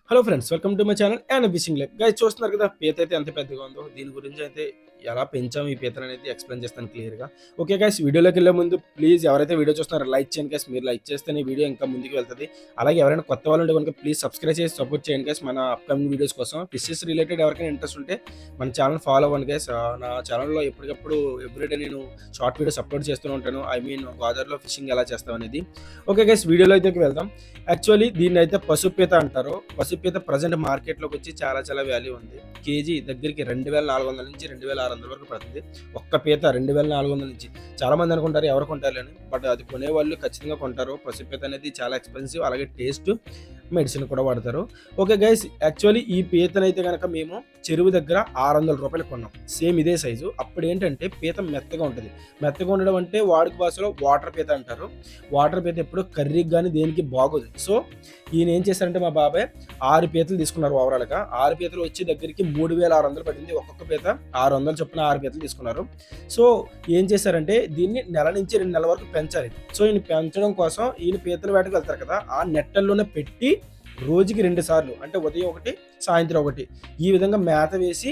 Hello friends, welcome to my channel and fishing life. Guys చూస్తున్నారు కదా, పీత అయితే ఎంత పెద్దగా ఉందో. దీని గురించి అయితే ఎలా పెంచాము ఈ పీతను అనేది ఎక్స్ప్లెయిన్ చేస్తాను క్లియర్గా. ఓకే గైస్, వీడియోలోకి వెళ్ళే ముందు ప్లీజ్ ఎవరైతే వీడియో చూస్తున్నారో లైక్ చేయండి గైస్. మీరు లైక్ చేస్తే ఈ వీడియో ఇంకా ముందుకు వెళ్తుంది. అలాగే ఎవరైనా కొత్త వాళ్ళు ఉంటే కనుక ప్లీజ్ సబ్స్క్రైబ్ చేసి సపోర్ట్ చేయండి గైస్. మన అప్కమింగ్ వీడియోస్ కోసం ఫిషెస్ రిలేటెడ్ ఎవరికైనా ఇంట్రెస్ట్ ఉంటే మన ఛానల్ ఫాలో అవ్వండి గైస్. నా ఛానల్లో ఎప్పటికప్పుడు ఎవ్రీడే నేను షార్ట్ వీడియోస్ అప్లోడ్ చేస్తూ ఉంటాను. ఐ మీన్ గోదావరిలో ఫిషింగ్ ఎలా చేస్తాం అనేది. ఓకే గైస్, వీడియోలో అయితే వెళ్దాం. యాక్చువల్లీ దీన్ని అయితే పసుపీత అంటారు. పసుపీత ప్రజెంట్ మార్కెట్లోకి వచ్చి చాలా చాలా వాల్యూ ఉంది. కేజీ దగ్గరికి 2400 నుంచి 2600 వరకు పడుతుంది. ఒక్క పీత 2400 నుంచి. చాలా మంది అనుకుంటారు ఎవరు కొంటారని, బట్ అది కొనేవాళ్ళు ఖచ్చితంగా కొంటారు. పసుపీత అనేది చాలా ఎక్స్పెన్సివ్, అలాగే టేస్ట్, మెడిసిన్ కూడా వాడతారు. ఓకే గైస్, యాక్చువల్లీ ఈ పీతనైతే కనుక మేము చెరువు దగ్గర 600 రూపాయలు కొన్నాం. సేమ్ ఇదే సైజు. అప్పుడు ఏంటంటే పీత మెత్తగా ఉంటుంది. మెత్తగా ఉండడం అంటే వాడుక భాషలో వాటర్ పీత అంటారు. వాటర్ పీత ఎప్పుడు కర్రీకి కానీ దేనికి బాగోదు. సో ఈయన ఏం చేశారంటే మా బాబాయ్ 6 పీతలు తీసుకున్నారు. ఓవరాల్గా 6 పీతలు వచ్చి దగ్గరికి 3600 పడింది. ఒక్కొక్క పీత 600 చొప్పున 6 పీతలు తీసుకున్నారు. సో ఏం చేశారంటే దీన్ని నెల నుంచి 2 నెలల వరకు పెంచాలి. సో ఈయన పెంచడం కోసం ఈయన పీతల వేటకు వెళ్తారు కదా, ఆ నెట్టల్లోనే పెట్టి రోజుకి 2 సార్లు, అంటే ఉదయం ఒకటి సాయంత్రం ఒకటి, ఈ విధంగా మేత వేసి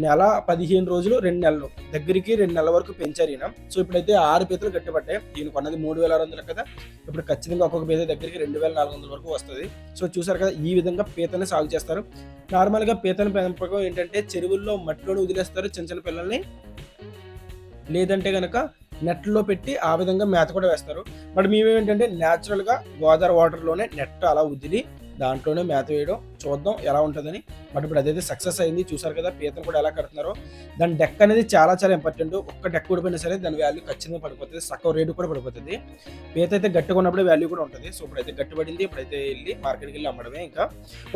నెల 15 రోజులు 2 నెలలు దగ్గరికి 2 నెలల వరకు పెంచారు ఈయన. సో ఇప్పుడైతే 6 పీతలు గట్టిపట్టాయి. ఈయన కొన్నది 3600 కదా, ఇప్పుడు ఖచ్చితంగా ఒక్కొక్క పీత దగ్గరికి 2400 వరకు వస్తుంది. సో చూసారు కదా, ఈ విధంగా పీతని సాగు చేస్తారు. నార్మల్గా పీతల పెంపకం ఏంటంటే చెరువుల్లో మట్టిలోనే వదిలేస్తారు చిన్న చిన్న పిల్లల్ని, లేదంటే కనుక నెట్లో పెట్టి ఆ విధంగా మేత కూడా వేస్తారు. బట్ మేమేంటంటే న్యాచురల్గా గోదావరి వాటర్లోనే నెట్ అలా వదిలి దాంట్లోనే మేత వేయడం, చూద్దాం ఎలా ఉంటుందని. బట్ ఇప్పుడు అదైతే సక్సెస్ అయింది. చూసారు కదా పీతను కూడా ఎలా కడుతున్నారో. దాని డెక్ అనేది చాలా చాలా ఇంపార్టెంట్. ఒక్క డెక్ ఊడిపోయినా సరే దాని వాల్యూ ఖచ్చితంగా పడిపోతుంది, సగం రేటు కూడా పడిపోతుంది. పీత అయితే గట్టిగా ఉన్నప్పుడే వాల్యూ కూడా ఉంటుంది. సో ఇప్పుడైతే గట్టి పడింది, ఇప్పుడైతే వెళ్ళి మార్కెట్కి వెళ్ళి అమ్మడమే ఇంకా.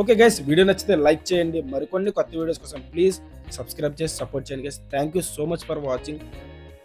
ఓకే గైస్, వీడియో నచ్చితే లైక్ చేయండి. మరికొన్ని కొత్త వీడియోస్ కోసం ప్లీజ్ సబ్స్క్రైబ్ చేసి సపోర్ట్ చేయండి guys. Thank you so much for watching.